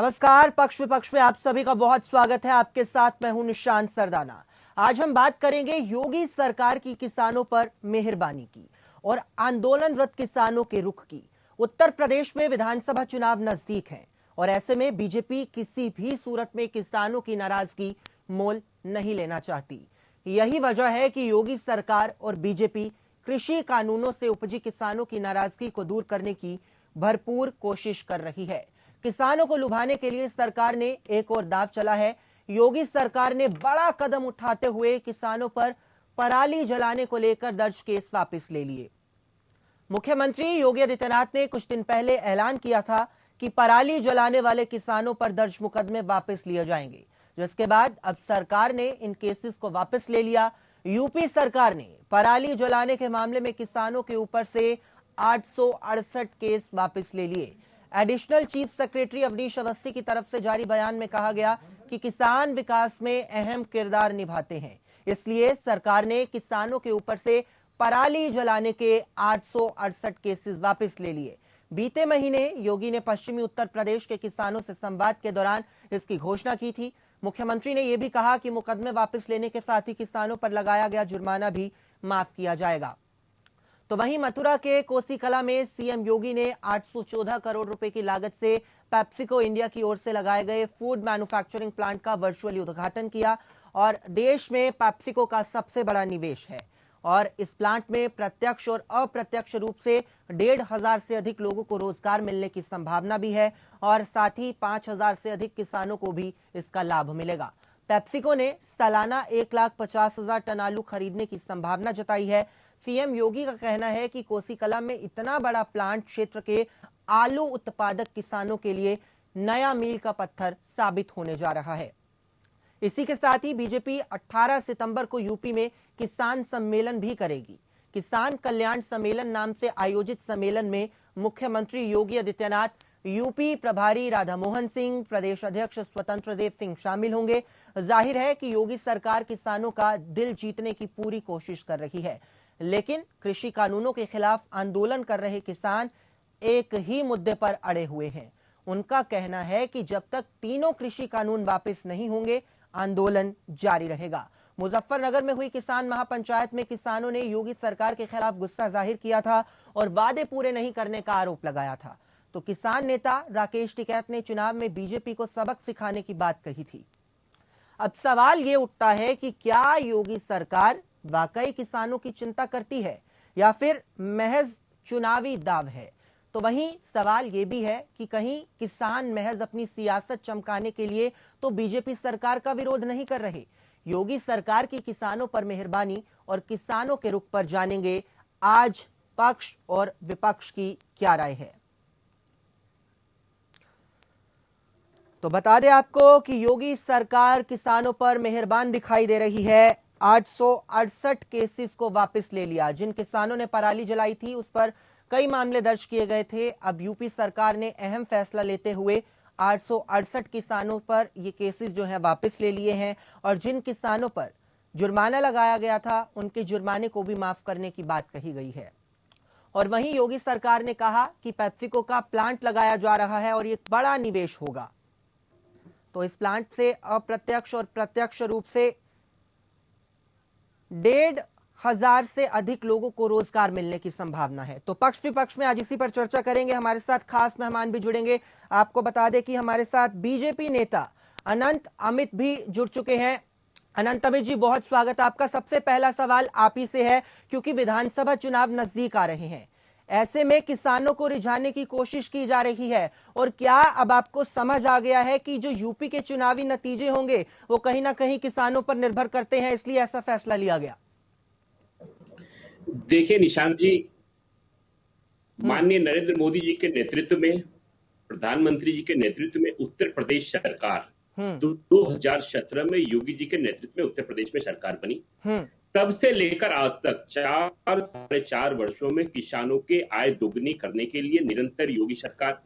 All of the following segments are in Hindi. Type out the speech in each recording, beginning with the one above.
नमस्कार। पक्ष विपक्ष में आप सभी का बहुत स्वागत है। आपके साथ मैं हूं निशांत सरदाना। आज हम बात करेंगे योगी सरकार की किसानों पर मेहरबानी की और आंदोलनरत किसानों के रुख की। उत्तर प्रदेश में विधानसभा चुनाव नजदीक हैं और ऐसे में बीजेपी किसी भी सूरत में किसानों की नाराजगी मोल नहीं लेना चाहती। यही वजह है कि योगी सरकार और बीजेपी कृषि कानूनों से उपजी किसानों की नाराजगी को दूर करने की भरपूर कोशिश कर रही है। किसानों को लुभाने के लिए सरकार ने एक और दांव चला है। योगी सरकार ने बड़ा कदम उठाते हुए किसानों पर पराली जलाने को लेकर दर्ज केस वापस ले लिए। मुख्यमंत्री योगी आदित्यनाथ ने कुछ दिन पहले ऐलान किया था कि पराली जलाने वाले किसानों पर दर्ज मुकदमे वापस लिए जाएंगे, जिसके बाद अब सरकार ने इन केसेस को वापस ले लिया। यूपी सरकार ने पराली जलाने के मामले में किसानों के ऊपर से 868 केस वापस ले लिए। Additional chief secretary Avnish Awasthi की तरफ से जारी बयान में कहा गया कि किसान विकास में अहम किरदार निभाते हैं, इसलिए सरकार ने किसानों के ऊपर से पराली जलाने के 868 केसेस वापस ले लिए। बीते महीने योगी ने पश्चिमी उत्तर प्रदेश के किसानों से संवाद के दौरान इसकी घोषणा की थी। मुख्यमंत्री ने यह भी कहा कि मुकदमे वापस लेने के साथ ही किसानों पर लगाया गया जुर्माना भी माफ किया जाएगा। तो वहीं मथुरा के कोसीकला में सीएम योगी ने 814 करोड़ रुपए की लागत से पेप्सिको इंडिया की ओर से लगाए गए फूड मैन्युफैक्चरिंग प्लांट का वर्चुअली उद्घाटन किया और देश में पेप्सिको का सबसे बड़ा निवेश है और इस प्लांट में प्रत्यक्ष और अप्रत्यक्ष रूप से 1,500 से अधिक लोगों को रोजगार मिलने की संभावना भी है और साथ ही 5,000 से अधिक किसानों को भी इसका लाभ मिलेगा। पेप्सिको ने सालाना 1,50,000 टन आलू खरीदने की संभावना जताई है। सीएम योगी का कहना है कि कोसीकला में इतना बड़ा प्लांट क्षेत्र के आलू उत्पादक किसानों के लिए नया मील का पत्थर साबित होने जा रहा है। इसी के साथ ही बीजेपी 18 सितंबर को यूपी में किसान सम्मेलन भी करेगी। किसान कल्याण सम्मेलन नाम से आयोजित सम्मेलन में मुख्यमंत्री योगी आदित्यनाथ, यूपी प्रभारी राधा मोहन सिंह, प्रदेश अध्यक्ष स्वतंत्र देव सिंह शामिल होंगे। जाहिर है कि योगी सरकार किसानों का दिल जीतने की पूरी कोशिश कर रही है, लेकिन कृषि कानूनों के खिलाफ आंदोलन कर रहे किसान एक ही मुद्दे पर अड़े हुए हैं। उनका कहना है कि जब तक तीनों कृषि कानून वापस नहीं होंगे, आंदोलन जारी रहेगा। मुजफ्फरनगर में हुई किसान महापंचायत में किसानों ने योगी सरकार के खिलाफ गुस्सा जाहिर किया था और वादे पूरे नहीं करने का आरोप लगाया था। तो किसान नेता राकेश टिकैत ने चुनाव में बीजेपी को सबक सिखाने की बात कही थी। अब सवाल यह उठता है कि क्या योगी सरकार वाकई किसानों की चिंता करती है या फिर महज चुनावी दाव है। तो वहीं सवाल यह भी है कि कहीं किसान महज अपनी सियासत चमकाने के लिए तो बीजेपी सरकार का विरोध नहीं कर रहे। योगी सरकार की किसानों पर मेहरबानी और किसानों के रुख पर जानेंगे आज पक्ष और विपक्ष की क्या राय है। तो बता दें आपको कि योगी सरकार किसानों पर मेहरबान दिखाई दे रही है। 868 केसेस को वापस ले लिया। जिन किसानों ने पराली जलाई थी उस पर कई मामले दर्ज किए गए थे। अब यूपी सरकार ने अहम फैसला लेते हुए 868 किसानों पर ये केसेस जो हैं वापस ले लिए हैं और जिन किसानों पर जुर्माना लगाया गया था उनके जुर्माने को भी माफ करने की बात कही गई है। और वहीं योगी सरकार ने कहा कि पेप्सिको का प्लांट लगाया जा रहा है और ये बड़ा निवेश होगा। तो इस प्लांट से अप्रत्यक्ष और प्रत्यक्ष रूप से 1,500 से अधिक लोगों को रोजगार मिलने की संभावना है। तो पक्ष विपक्ष में आज इसी पर चर्चा करेंगे। हमारे साथ खास मेहमान भी जुड़ेंगे। आपको बता दें कि हमारे साथ बीजेपी नेता अनंत अमित भी जुड़ चुके हैं। अनंत अमित जी, बहुत स्वागत आपका। सबसे पहला सवाल आप ही से है, क्योंकि विधानसभा चुनाव नजदीक आ रहे हैं, ऐसे में किसानों को रिझाने की कोशिश की जा रही है और क्या अब आपको समझ आ गया है कि जो यूपी के चुनावी नतीजे होंगे वो कहीं ना कहीं किसानों पर निर्भर करते हैं, इसलिए ऐसा फैसला लिया गया? देखिए निशांत जी, माननीय नरेंद्र मोदी जी के नेतृत्व में, प्रधानमंत्री जी के नेतृत्व में उत्तर प्रदेश सरकार 2017 में योगी जी के नेतृत्व में उत्तर प्रदेश में सरकार बनी। तब से लेकर आज तक 4-4.5 वर्षों में किसानों के आय दोगुनी करने के लिए निरंतर योगी सरकार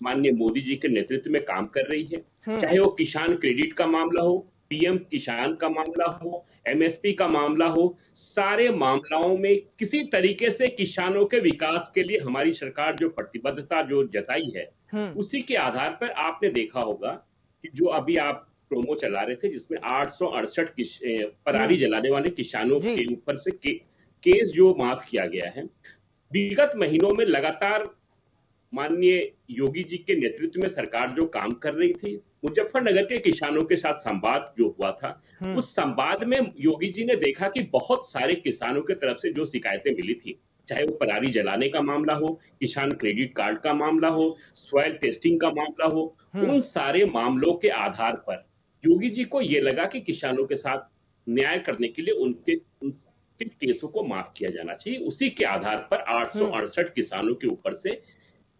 माननीय मोदी जी के नेतृत्व में काम कर रही है। चाहे वो किसान क्रेडिट का मामला हो, पीएम किसान का मामला हो, एमएसपी का मामला हो, सारे मामलों में किसी तरीके से किसानों के विकास के लिए हमारी सरकार जो प्रतिबद्धता जो जताई है उसी के आधार पर आपने देखा होगा कि जो अभी आप प्रोमो चला रहे थे जिसमें 868 पराली जलाने वाले किसानों जी। के ऊपर से केस जो माफ किया गया है। विगत महीनों में लगातार माननीय योगी जी के नेतृत्व में सरकार जो काम कर रही थी, मुजफ्फरनगर के किसानों के साथ संवाद जो हुआ था, उस संवाद में योगी जी ने देखा कि बहुत सारे किसानों की तरफ से जो शिकायतें मिली थी, चाहे वो पराली जलाने का मामला हो, किसान क्रेडिट कार्ड का मामला हो, सॉइल टेस्टिंग का मामला हो, उन सारे मामलों के आधार पर योगी जी को ये लगा कि किसानों के साथ न्याय करने के लिए उनके केसों को माफ किया जाना चाहिए। उसी के आधार पर 868 किसानों के ऊपर से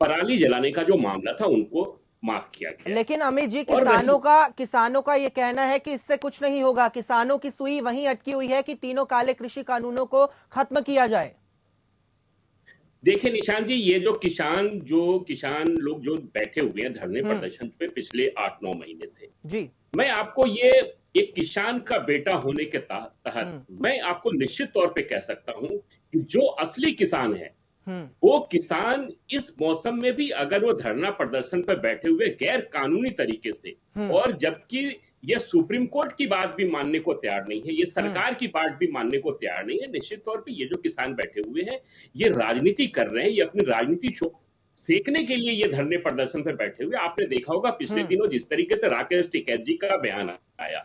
पराली जलाने का जो मामला था उनको माफ किया गया। लेकिन अमित जी, और किसानों का ये कहना है कि इससे कुछ नहीं होगा, किसानों की सुई वहीं अटकी हुई है कि तीनों काले कृषि कानूनों को खत्म किया जाए। देखिए निशान जी, ये जो किसान लोग जो बैठे हुए हैं धरने प्रदर्शन पे पिछले 8-9 महीने से जी। मैं आपको ये एक किसान का बेटा होने के तहत मैं आपको निश्चित तौर पे कह सकता हूं कि जो असली किसान है वो किसान इस मौसम में भी अगर वो धरना प्रदर्शन पर बैठे हुए गैर कानूनी तरीके से, और जबकि ये सुप्रीम कोर्ट की बात भी मानने को तैयार नहीं है, ये सरकार की बात भी मानने को तैयार नहीं है, निश्चित तौर पे ये जो किसान बैठे हुए हैं ये राजनीति कर रहे हैं, ये अपनी राजनीति सेकने के लिए ये धरने प्रदर्शन पर बैठे हुए। आपने देखा होगा पिछले दिनों जिस तरीके से राकेश टिकैत जी का बयान आया,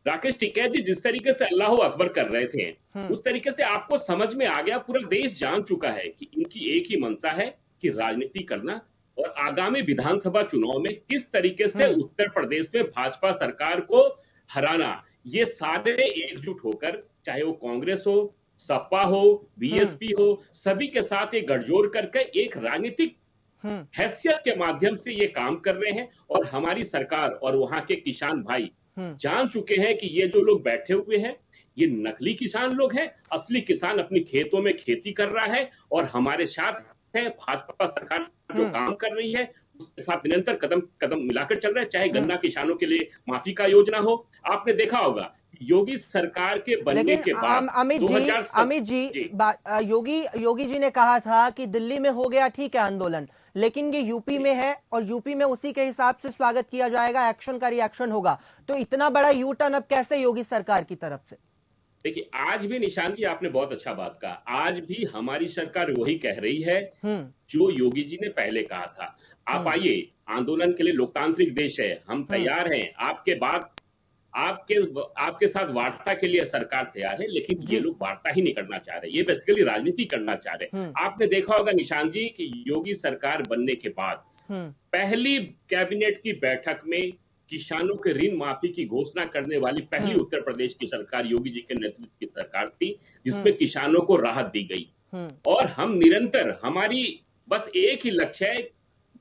राकेश टिकैत जी जिस तरीके से अल्लाह अकबर कर रहे थे, उस तरीके से आपको समझ में आ गया, पूरा देश जान चुका है कि इनकी एक ही मंशा है कि राजनीति करना, और आगामी विधानसभा चुनाव में किस तरीके से उत्तर प्रदेश में भाजपा सरकार को हराना, ये सारे एकजुट होकर, चाहे वो कांग्रेस हो, सपा हो, बीएसपी हो, सभी के साथ एक गठजोड़ करके एक राजनीतिक हैसियत के माध्यम से ये काम कर रहे हैं। और हमारी सरकार और वहां के किसान भाई जान चुके हैं कि ये जो लोग बैठे हुए हैं ये नकली किसान लोग हैं, असली किसान अपनी खेतों में खेती कर रहा है और हमारे साथ है। भाजपा सरकार जो काम कर रही है उसके साथ निरंतर कदम कदम मिलाकर चल रहा है, चाहे गन्ना किसानों के लिए माफी का योजना हो। आपने देखा होगा योगी सरकार के बनने के बाद अमित जी, योगी जी ने कहा था कि दिल्ली में हो गया ठीक है आंदोलन, लेकिन ये यूपी में है और यूपी में उसी के हिसाब से स्वागत किया जाएगा, एक्शन का रिएक्शन होगा। तो इतना बड़ा यू टर्न अब कैसे योगी सरकार की तरफ से? देखिए आज भी निशान जी आपने बहुत अच्छा बात कहा, आज भी हमारी सरकार वही कह रही है जो योगी जी ने पहले कहा था। आप आइए, आंदोलन के लिए लोकतांत्रिक देश है, हम तैयार हैं, आपके साथ वार्ता के लिए सरकार तैयार है, लेकिन ये लोग वार्ता ही नहीं करना चाह रहे, ये बेसिकली राजनीति करना चाह रहे। आपने देखा होगा निशान जी कि योगी सरकार बनने के बाद पहली कैबिनेट की बैठक में किसानों के ऋण माफी की घोषणा करने वाली पहली उत्तर प्रदेश की सरकार योगी जी के नेतृत्व की सरकार थी, जिसमें किसानों को राहत दी गई। और हम निरंतर, हमारी बस एक ही लक्ष्य है,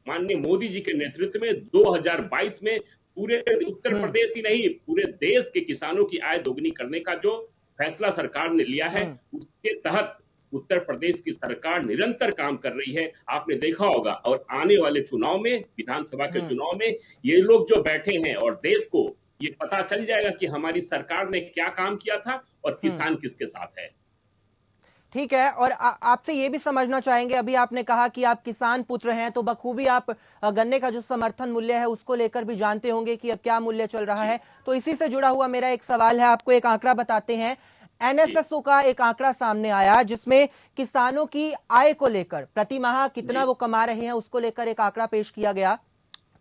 माननीय मोदी जी के नेतृत्व में 2022 में पूरे उत्तर प्रदेश ही नहीं पूरे देश के किसानों की आय दोगुनी करने का जो फैसला सरकार ने लिया है, उसके तहत उत्तर प्रदेश की सरकार निरंतर काम कर रही है। आपने देखा होगा, और आने वाले चुनाव में, विधानसभा के चुनाव में ये लोग जो बैठे हैं और देश को ये पता चल जाएगा कि हमारी सरकार ने क्या काम किया था और किसान किसके साथ है। ठीक है, और आपसे ये भी समझना चाहेंगे, अभी आपने कहा कि आप किसान पुत्र हैं, तो बखूबी आप गन्ने का जो समर्थन मूल्य है उसको लेकर भी जानते होंगे कि अब क्या मूल्य चल रहा है। तो इसी से जुड़ा हुआ मेरा एक सवाल है, आपको एक आंकड़ा बताते हैं। एनएसएसओ का एक आंकड़ा सामने आया जिसमें किसानों की आय को लेकर, प्रति माह कितना वो कमा रहे हैं उसको लेकर एक आंकड़ा पेश किया गया।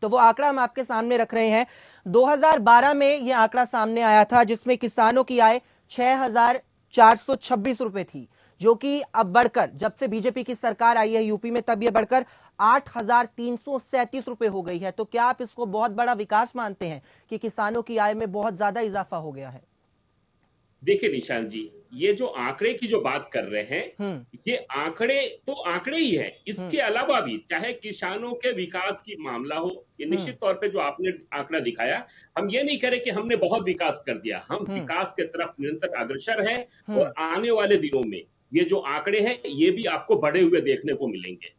तो वो आंकड़ा हम आपके सामने रख रहे हैं। 2012 में यह आंकड़ा सामने आया था जिसमें किसानों की आय 6,426 रुपए थी, जो कि अब बढ़कर, जब से बीजेपी की सरकार आई है यूपी में, तब यह बढ़कर 8,337 रुपए हो गई है। तो क्या आप इसको बहुत बड़ा विकास मानते हैं कि किसानों की आय में बहुत ज्यादा इजाफा हो गया है? देखिए निशान जी, ये जो आंकड़े की जो बात कर रहे हैं, ये आंकड़े तो आंकड़े ही है। इसके अलावा भी चाहे किसानों के विकास की मामला हो, ये निश्चित तौर पे जो आपने आंकड़ा दिखाया, हम ये नहीं करें कि हमने बहुत विकास कर दिया, हम विकास के तरफ निरंतर अग्रसर हैं। और आने वाले दिनों में ये जो आंकड़े हैं ये भी आपको बढ़े हुए देखने को मिलेंगे।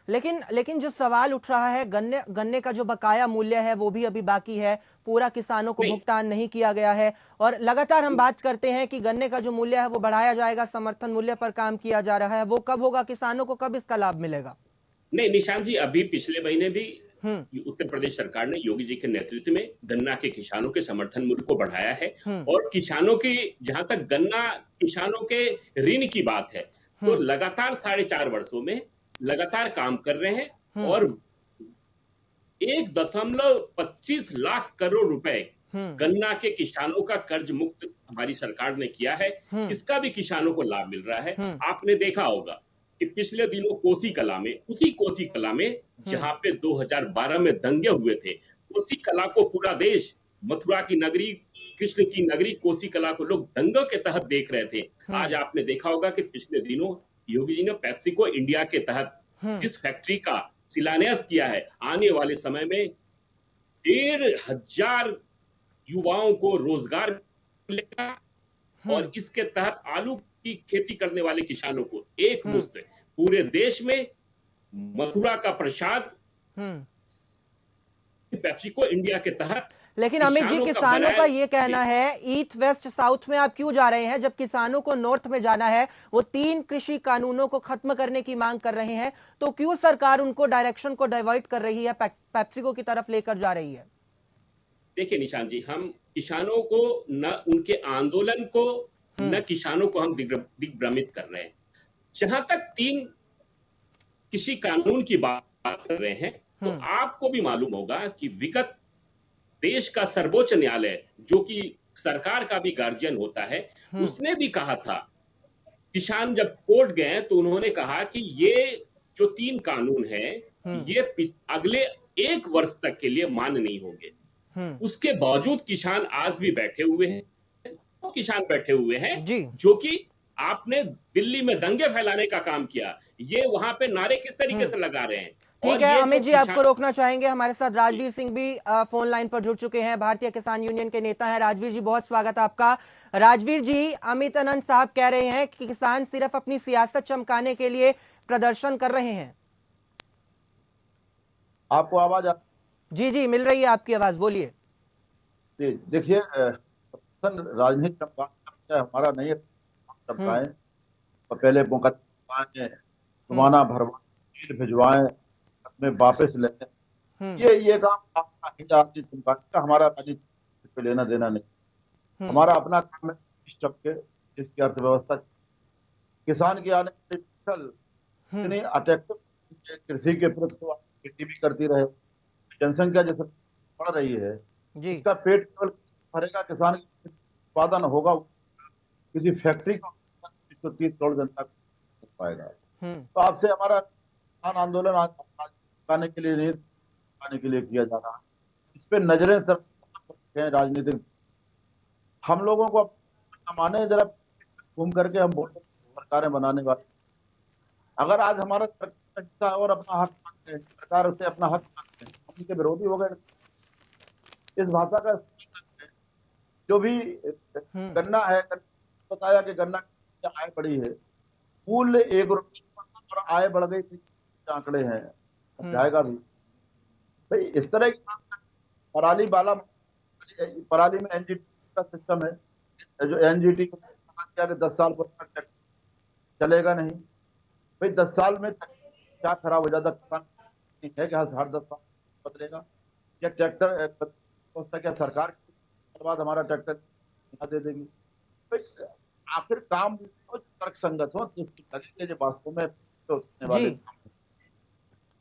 लेकिन जो सवाल उठ रहा है, गन्ने का जो बकाया मूल्य है वो भी अभी बाकी है, पूरा किसानों को भुगतान नहीं किया गया है। और लगातार हम बात करते हैं कि गन्ने का जो मूल्य है वो बढ़ाया जाएगा, समर्थन मूल्य पर काम किया जा रहा है। वो कब होगा, किसानों को कब इसका लाभ मिलेगा? नहीं निशांत जी, अभी पिछले महीने भी हम्म। उत्तर प्रदेश सरकार ने योगी जी के नेतृत्व में गन्ना के किसानों के समर्थन मूल्य को बढ़ाया है। हम्म। और किसानों की, जहां तक गन्ना किसानों के ऋण की बात है, तो हम्म। लगातार 4.5 वर्षों में लगातार काम कर रहे हैं। हम्म। और 1.25 लाख करोड़ रुपए हम्म। गन्ना के किसानों का कर्ज मुक्त हमारी सरकार ने किया है। हम्म। इसका भी किसानों को लाभ मिल रहा है। हम्म। आपने देखा होगा कि पिछले दिनों कोसी कला में, उसी कोसी कला में जहां पे 2012 में दंगे हुए थे, कोसी कला को पूरा देश, मथुरा की नगरी, कृष्ण की नगरी कोसी कला को लोग दंगों के तहत देख रहे थे। आज आपने देखा होगा कि पिछले दिनों योगी जी ने पैप्सिको इंडिया के तहत जिस फैक्ट्री का शिलान्यास किया है, आने वाले समय में 1,500 युवाओं को रोजगार मिलेगा। और इसके तहत आलू की खेती करने वाले किसानों को एक मुश्त पूरे देश में मथुरा का प्रसाद पेप्सिको इंडिया के तहत। लेकिन अमित जी, किसानों का ये कहना है, ईस्ट वेस्ट साउथ में आप क्यों जा रहे हैं जब किसानों को नॉर्थ में जाना है? वो 3 कृषि कानूनों को खत्म करने की मांग कर रहे हैं, तो क्यों सरकार उनको डायरेक्शन को डाइवर्ट कर रही है, पेप्सिको की तरफ लेकर जा रही है? देखिए निशांत जी, हम किसानों को न, उनके आंदोलन को न, किसानों को हम दिग्भ्रमित कर रहे हैं। जहां तक 3 कृषि कानून की बात कर रहे हैं, तो आपको भी मालूम होगा कि विगत देश का सर्वोच्च न्यायालय, जो कि सरकार का भी गार्जियन होता है, उसने भी कहा था, किसान जब कोर्ट गए तो उन्होंने कहा कि ये जो 3 कानून है, ये अगले 1 वर्ष तक के लिए मान्य नहीं होंगे। उसके बावजूद किसान आज भी बैठे हुए हैं। तो किसान बैठे हुए हैं जो कि आपने दिल्ली में दंगे फैलाने का काम किया, ये वहां पे नारे किस तरीके से लगा रहे हैं। ठीक है अमित जी, आपको रोकना चाहेंगे। हमारे साथ राजवीर सिंह भी फोन लाइन पर जुड़ चुके हैं, भारतीय किसान यूनियन के नेता हैं। राजवीर जी, बहुत स्वागत है आपका। राजवीर जी, अमित अनंत साहब कह रहे हैं कि किसान सिर्फ अपनी सियासत चमकाने के लिए प्रदर्शन कर रहे हैं। आपको आवाज जी जी मिल रही है, आपकी आवाज, बोलिए। देखिए, राजनीति चमकाना हमारा नहीं है, चमकाएं और पहले मुकदमे घुमाना भरवाएं, भिजवाएं, में वापस लें, ये काम आपका राजनीति चमकाने का, हमारा राजनीति पे लेना देना नहीं। हमारा अपना काम है इस चपके, जिसकी अर्थव्यवस्था किसान की आने इतनी अट्रैक्टिव कृषि के प्रति खेती भी करती रहे, जनसंख्या जैसे बढ़ रही है, इसका पेट केवल भरेगा, किसान उत्पादन होगा, किसी फैक्ट्री का 130 करोड़ जनता को पाएगा। तो आपसे हमारा किसान आंदोलन आने के लिए नहीं, आने के लिए किया जा रहा है, इस पे नजरें राजनीतिक। हम लोगों को माने, जरा घूम करके हम बोलते सरकारें बनाने वाले, अगर आज हमारा हिस्सा और अपना हक मांगते हैं, सरकार से अपना हक मांगते हैं, हम उनके विरोधी हो गए। इस भाषा का जो भी गन्ना है, बताया कि गन्ना की आय बढ़ी है, मूल्य 1 रुपये और आय बढ़ गई, आंकड़े हैं, जाएगा भी भाई। इस तरह की पराली में एनजीटी का सिस्टम है, जो एनजीटी को किया कि 10 साल पर चलेगा नहीं भाई। 10 साल में क्या खराब हो जाता है कि हर 10 साल बदलेगा? या ट्रैक्टर क्या सरकार के बाद हमारा ट्रैक्टर दे देगी? आखिर काम तर्क संगत हो, लगे जो वास्तव में होने वाले।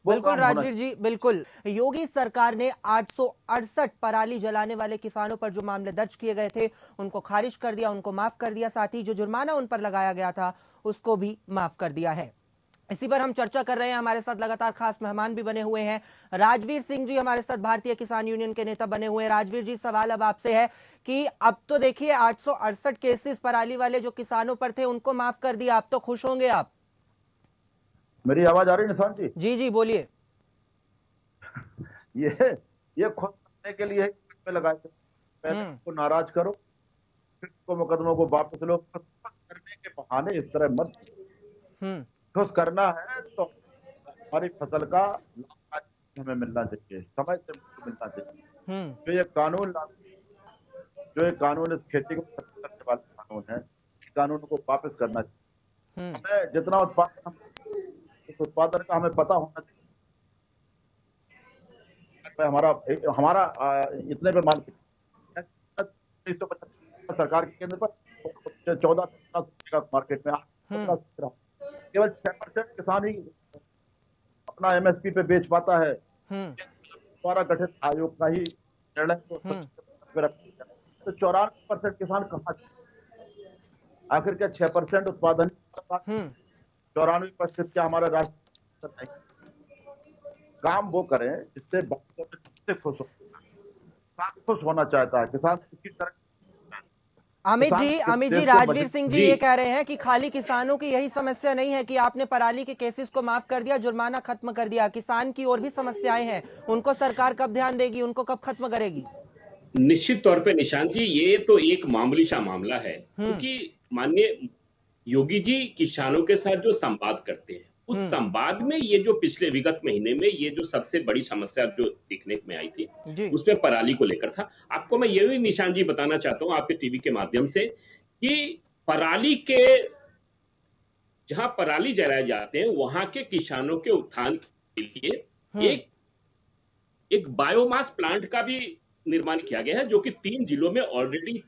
बिल्कुल राजवीर जी, बिल्कुल। योगी सरकार ने 868 पराली जलाने वाले किसानों पर जो मामले दर्ज किए गए थे उनको खारिज कर दिया, उनको माफ कर दिया, साथ ही जो जुर्माना उन पर लगाया गया था उसको भी माफ कर दिया है। इसी पर हम चर्चा कर रहे हैं। हमारे साथ लगातार खास मेहमान भी बने हुए हैं। राजवीर सिंह जी हमारे साथ भारतीय किसान यूनियन के नेता बने हुए हैं। राजवीर जी, सवाल अब आपसे है कि अब तो देखिए 868 केसेस पराली वाले जो किसानों पर थे उनको माफ कर दिया, आप तो खुश होंगे आप? मेरी आवाज आ रही है निशांत जी? जी जी बोलिए। ये खुद करने के लिए लगाए थे, पहले को नाराज करो, फिर को मुकदमों को वापस लो, करने के बहाने इस तरह मत। ठोस करना है तो हमारी फसल का हमें मिलना चाहिए, समय से मिलना चाहिए। जो ये कानून इस खेती को करने वाले कानून है, कानून को वापस करना चाहिए। हमें जितना उत्पादन का हमें पता होना चाहिए, हमारा हमारा इतने पे माल 350 सरकार के केंद्र पर 14 मार्केट में 15 केवल 6% किसान ही अपना एमएसपी पे बेच पाता है। द्वारा गठित आयोग का ही निर्णय तो 94% किसान कहाँ, आखिर क्या 6% उत्पादन 94% क्या हमारा राष्ट्र काम वो करें जिससे खुश हो, किसान खुश होना चाहता है, किसान इसकी तरह। अमित जी राजवीर सिंह जी ये कह रहे हैं कि खाली किसानों की यही समस्या नहीं है कि आपने पराली के केसेस को माफ कर दिया, जुर्माना खत्म कर दिया, किसान की और भी समस्याएं हैं, उनको सरकार कब ध्यान देगी, उनको कब खत्म करेगी? निश्चित तौर पे निशांत जी ये तो एक मामूली सा मामला है, क्योंकि माननीय योगी जी किसानों के साथ जो संवाद करते हैं उस संवाद में ये जो पिछले विगत महीने में ये जो सबसे बड़ी समस्या जो दिखने में आई थी उसमें पराली को लेकर था। आपको मैं ये भी निशांत जी बताना चाहता हूं आपके टीवी के माध्यम से कि पराली के जहां पराली जलाए जाते हैं वहां के किसानों के उत्थान के लिए एक बायोमास प्लांट का भी निर्माण किया गया है जो कि 3 जिलों में ऑलरेडी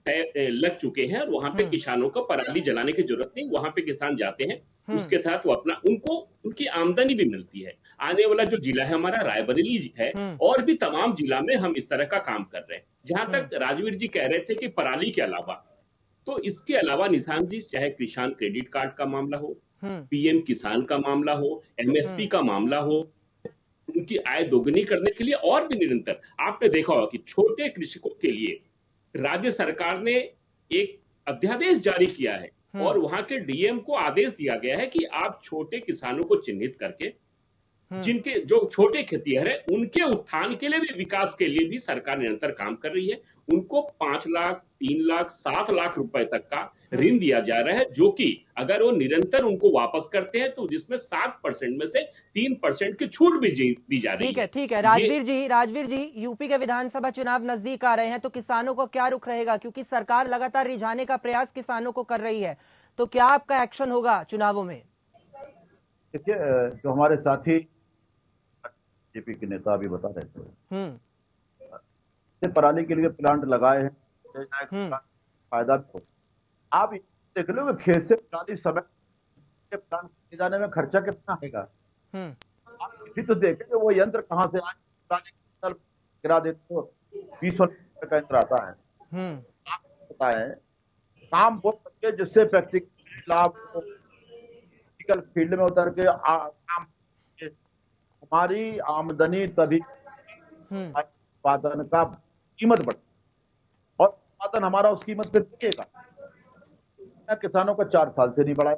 लग चुके हैं और वहां पे किसानों को पराली जलाने की जरूरत नहीं, वहां पे किसान जाते हैं, उसके तहत वो अपना उनको उनकी आमदनी भी मिलती है। आने वाला जो जिला है हमारा रायबरेली है और भी तमाम जिला में हम इस तरह का काम कर रहे हैं। जहां तक राजवीर जी कह रहे थे कि पराली के अलावा, तो इसके अलावा निशांत जी चाहे किसान क्रेडिट कार्ड का मामला हो, पीएम किसान का मामला हो, एमएसपी का मामला हो, उनकी आय दोगुनी करने के लिए और भी निरंतर आपने देखा होगा कि छोटे कृषकों के लिए राज्य सरकार ने एक अध्यादेश जारी किया है और वहां के डीएम को आदेश दिया गया है कि आप छोटे किसानों को चिन्हित करके जिनके जो छोटे खेतीहर है उनके उत्थान के लिए भी, विकास के लिए भी सरकार निरंतर काम कर रही है। उनको 5 लाख 3 लाख 7 लाख रुपए तक का ऋण दिया जा रहा है जो कि अगर वो निरंतर उनको वापस करते हैं तो जिसमें 7% में से 3% की छूट भी दी जा रही है। ठीक है राजवीर जी यूपी के विधानसभा चुनाव नजदीक आ रहे हैं तो किसानों को क्या रुख रहेगा, क्योंकि सरकार लगातार रिझाने का प्रयास किसानों को कर रही है, तो क्या आपका एक्शन होगा चुनावों में? देखिए जो हमारे साथी बीजेपी के नेता अभी बता रहे थे पराली के लिए प्लांट लगाए हैं, फायदा भी हो। आप देख लो कि खेत से पराली समय के प्लांट ले जाने में खर्चा कितना आएगा। आप भी तो देखें कि वो यंत्र कहाँ से आज पराली गिरा देते हो 20 रुपए का यंत्र आता है। आप बताएं काम वो करके जिससे प्रैक्टिकल लाभ प्रैक्टिकल फील्ड में उतर के काम, हमारी आमदनी तभी उत्पादन का कीमत बढ़े और उत्पादन हमारा उस कीमत पर बिकेगा। किसानों का 4 साल से नहीं बढ़ाया,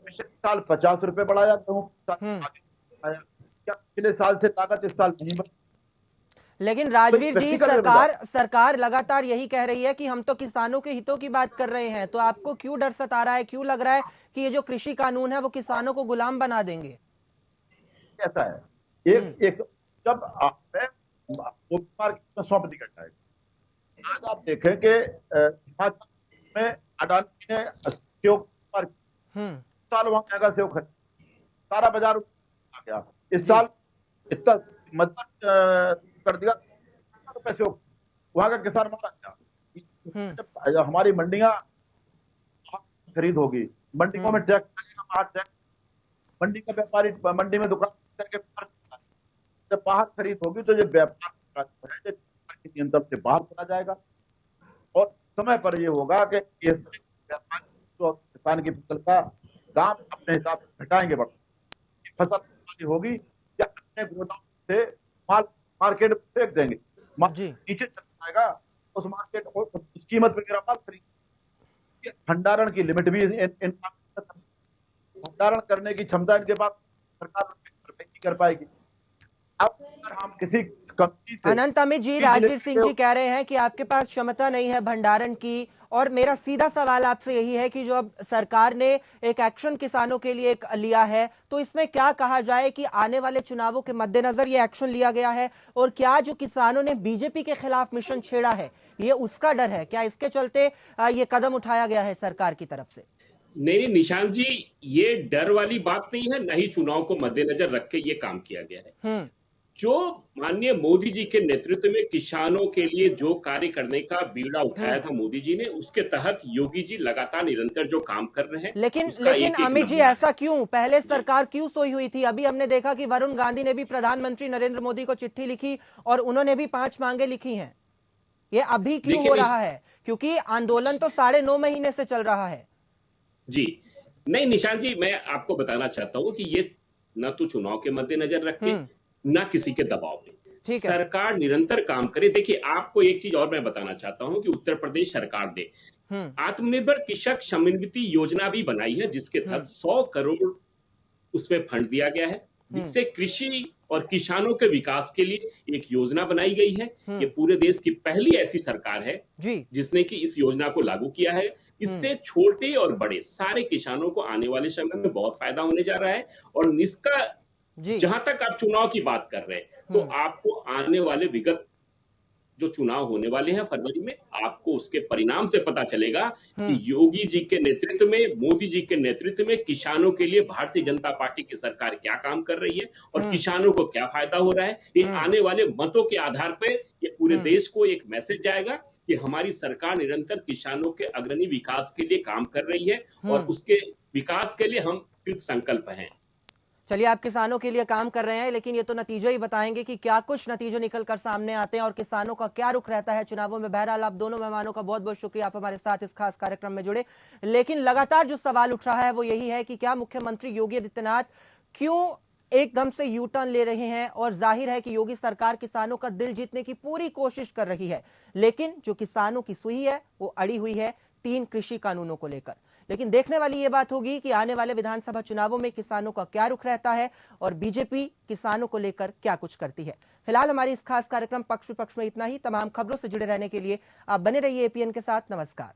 पिछले साल 50 रुपए बढ़ाया, क्या पिछले साल से लागत इस साल नहीं बढ़ी। लेकिन राजवीर जी सरकार लगातार यही कह रही है कि हम तो किसानों के हितों की बात कर रहे हैं, तो आपको क्यों डर सता रहा है, क्यों लग रहा है कि ये जो कृषि कानून है वो किसानों को गुलाम बना देंगे? ऐसा है एक जब मार्केट में सौंप दिया जाएगा। आज आप देखें कि में अडानी ने सेव साल वहां महंगा सेव खरीद, सारा बाजार आ गया। इस साल इतना मदद कर दिया रुपए से वहां का किसान मारा गया। जब हमारी मंडियां खरीद होगी, मंडियों में टैक्स लगेगा, बाहर टैक्स, मंडी का व्यापारी मंडी में दुकान करके जब बाहर खरीद होगी तो जो व्यापार के नियंत्रण से बाहर चला जाएगा और समय पर ये होगा कि किसान की फसल का दाम अपने हिसाब से घटाएंगे। फसल होगी या अपने गोदाम से माल मार्केट में फेंक देंगे, नीचे चला जाएगा, उस मार्केट उस कीमत पे गिरा माल खरीद। भंडारण की लिमिट भी भंडारण करने की क्षमता इनके पास सरकार नहीं कर पाएगी। अब अगर हम किसी कंपनी से अमित जी राजवीर सिंह जी कह रहे हैं कि आपके पास क्षमता नहीं है भंडारण की, और मेरा सीधा सवाल आपसे यही है कि जो अब सरकार ने एक एक्शन किसानों के लिए एक लिया है, तो इसमें क्या कहा जाए कि आने वाले चुनावों के मद्देनजर ये एक्शन लिया गया है, और क्या जो किसानों ने बीजेपी के खिलाफ मिशन छेड़ा है ये उसका डर है, क्या इसके चलते ये कदम उठाया गया है सरकार की तरफ से? नहीं निशांत जी, ये डर वाली बात नहीं है, न ही चुनाव को मद्देनजर रख के ये काम किया गया है। जो माननीय मोदी जी के नेतृत्व में किसानों के लिए जो कार्य करने का बीड़ा उठाया था मोदी जी ने, उसके तहत योगी जी लगातार निरंतर जो काम कर रहे हैं, लेकिन उसका लेकिन एक-एक अमित जी नमूना ऐसा है। क्यों, पहले जी। सरकार क्यों सोई हुई थी? अभी हमने देखा कि वरुण गांधी ने भी प्रधानमंत्री नरेंद्र मोदी को चिट्ठी लिखी और उन्होंने भी 5 मांगे लिखी हैं। ये अभी क्यों देखिए हो रहा है? क्योंकि आंदोलन तो 9.5 महीने से चल रहा है। जी। नहीं निशांत जी, मैं आपको बताना चाहता हूं कि ये ना तो चुनाव के मद्देनजर रख के, ना किसी के दबाव में। ठीक है। सरकार निरंतर काम करे। देखिए, आपको एक चीज और मैं बताना चाहता हूं कि उत्तर प्रदेश सरकार ने आत्मनिर्भर कृषक समन्विति योजना भी बनाई है, जिसके तहत 100 करोड़ उसमें फंड दिया गया है, जिससे कृषि और किसानों के विकास के लिए एक योजना बनाई गई है। ये पूरे देश की पहली ऐसी सरकार है जी। जिसने कि इस योजना को लागू किया है। इससे छोटे और बड़े सारे किसानों को आने वाले समय में बहुत फायदा होने जा रहा है। और इसका जी। जहां तक आप चुनाव की बात कर रहे हैं, तो आपको आने वाले विगत जो चुनाव होने वाले हैं फरवरी में, आपको उसके परिणाम से पता चलेगा कि योगी जी के नेतृत्व में, मोदी जी के नेतृत्व में किसानों के लिए भारतीय जनता पार्टी की सरकार क्या काम कर रही है और किसानों को क्या फायदा हो रहा है। ये आने वाले मतों के आधार पर ये पूरे देश को एक मैसेज जाएगा कि हमारी सरकार निरंतर किसानों के अग्रणी विकास के लिए काम कर रही है और उसके विकास के लिए हम कृत संकल्प हैं। चलिए, आप किसानों के लिए काम कर रहे हैं, लेकिन ये तो नतीजे ही बताएंगे कि क्या कुछ नतीजे निकलकर सामने आते हैं और किसानों का क्या रुख रहता है चुनावों में। बहरहाल, आप दोनों मेहमानों का बहुत बहुत शुक्रिया, आप हमारे साथ इस खास कार्यक्रम में जुड़े। लेकिन लगातार जो सवाल उठ रहा है वो यही है कि क्या मुख्यमंत्री योगी आदित्यनाथ क्यों एकदम से यू टर्न ले रहे हैं? और जाहिर है कि योगी सरकार किसानों का दिल जीतने की पूरी कोशिश कर रही है, लेकिन जो किसानों की सुई है वो अड़ी हुई है 3 कृषि कानूनों को लेकर। लेकिन देखने वाली यह बात होगी कि आने वाले विधानसभा चुनावों में किसानों का क्या रुख रहता है और बीजेपी किसानों को लेकर क्या कुछ करती है। फिलहाल हमारी इस खास कार्यक्रम पक्ष विपक्ष में इतना ही। तमाम खबरों से जुड़े रहने के लिए आप बने रहिए एपीएन के साथ। नमस्कार।